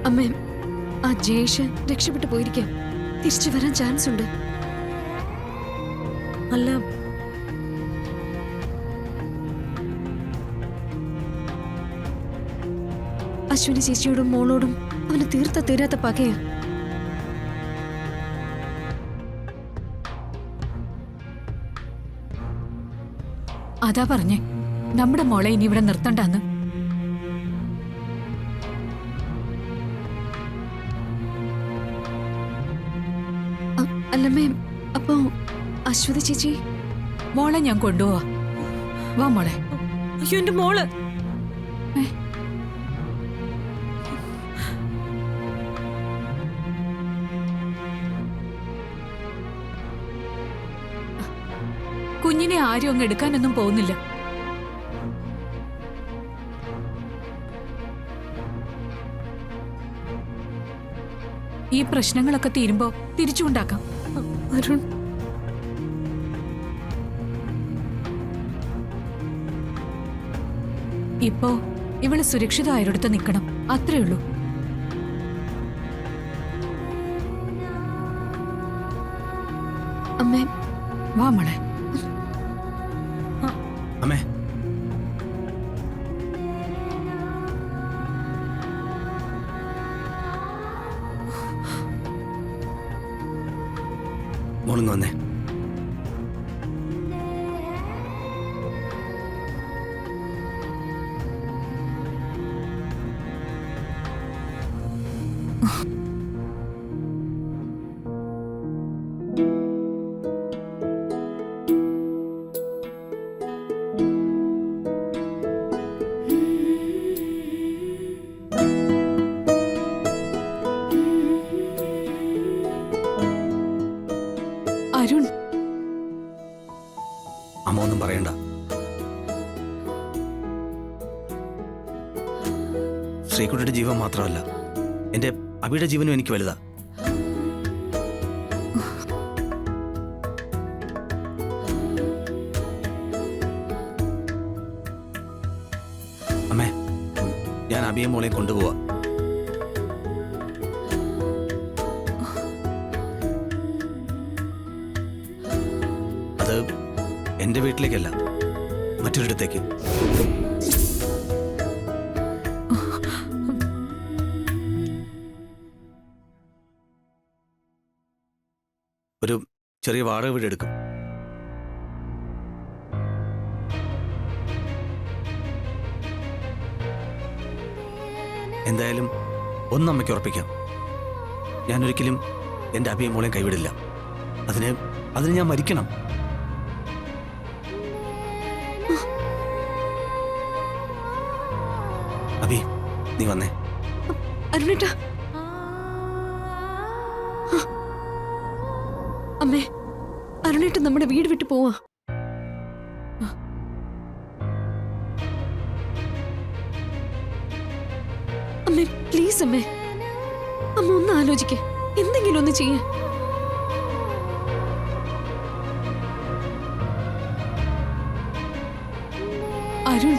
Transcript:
അമ്മേ, ആ ജയേഷ് രക്ഷപ്പെട്ടു പോയിരിക്കാം. തിരിച്ചു വരാൻ ചാൻസ് ഉണ്ട്. അല്ല, അശ്വിനി ചേച്ചിയോടും മോളോടും അവന് തീരാത്ത പകയാ. അതാ പറഞ്ഞേ, നമ്മുടെ മോളെ ഇനി ഇവിടെ നിർത്തണ്ടെന്ന്. അല്ലമ്മേ, അപ്പോ അശ്വതി ചേച്ചി? മോളെ ഞാൻ കൊണ്ടുപോവാ. വാ മോളെ. അയ്യോ, എന്റെ മോള്. കുഞ്ഞിനെ ആരും അങ്ങ് എടുക്കാനൊന്നും പോകുന്നില്ല. ഈ പ്രശ്നങ്ങളൊക്കെ തീരുമ്പോ തിരിച്ചുകൊണ്ടാക്കാം. അരുൺ, ഇപ്പോ ഇവള് സുരക്ഷിതമായൊരിടത്ത് നിൽക്കണം, അത്രേ ഉള്ളൂ. അമ്മേ, വാ മോളെ. അമ്മേ, മോളിങ് വന്നേ. അരുൺ, അമ്മ ഒന്നും പറയണ്ട. ശ്രീകുട്ടിയുടെ ജീവൻ മാത്രമല്ല, എന്റെ അബിയുടെ ജീവനും എനിക്ക് വലുതാ. അമ്മേ, ഞാൻ അബിയെ മോളെ കൊണ്ടുപോവാ. അത് എന്റെ വീട്ടിലേക്കല്ല, മറ്റൊരിടത്തേക്ക്. ഒരു ചെറിയ വാടക വീട് എടുക്കും. എന്തായാലും ഒന്നമ്മയ്ക്ക് ഉറപ്പിക്കാം, ഞാനൊരിക്കലും എന്റെ അബിയെ മോളെ കൈവിടില്ല. അതിന് ഞാൻ മരിക്കണം. അബി, നീ വന്നേ. അരുണേട്ടാ. അമ്മേ, അരുണേട്ട നമ്മുടെ വീട് വിട്ടു പോവാ. അമ്മേ, പ്ലീസ് അമ്മേ, അമ്മ ഒന്ന് ആലോചിക്കേ, എന്തെങ്കിലും ഒന്ന് ചെയ്യേ. അരുൺ,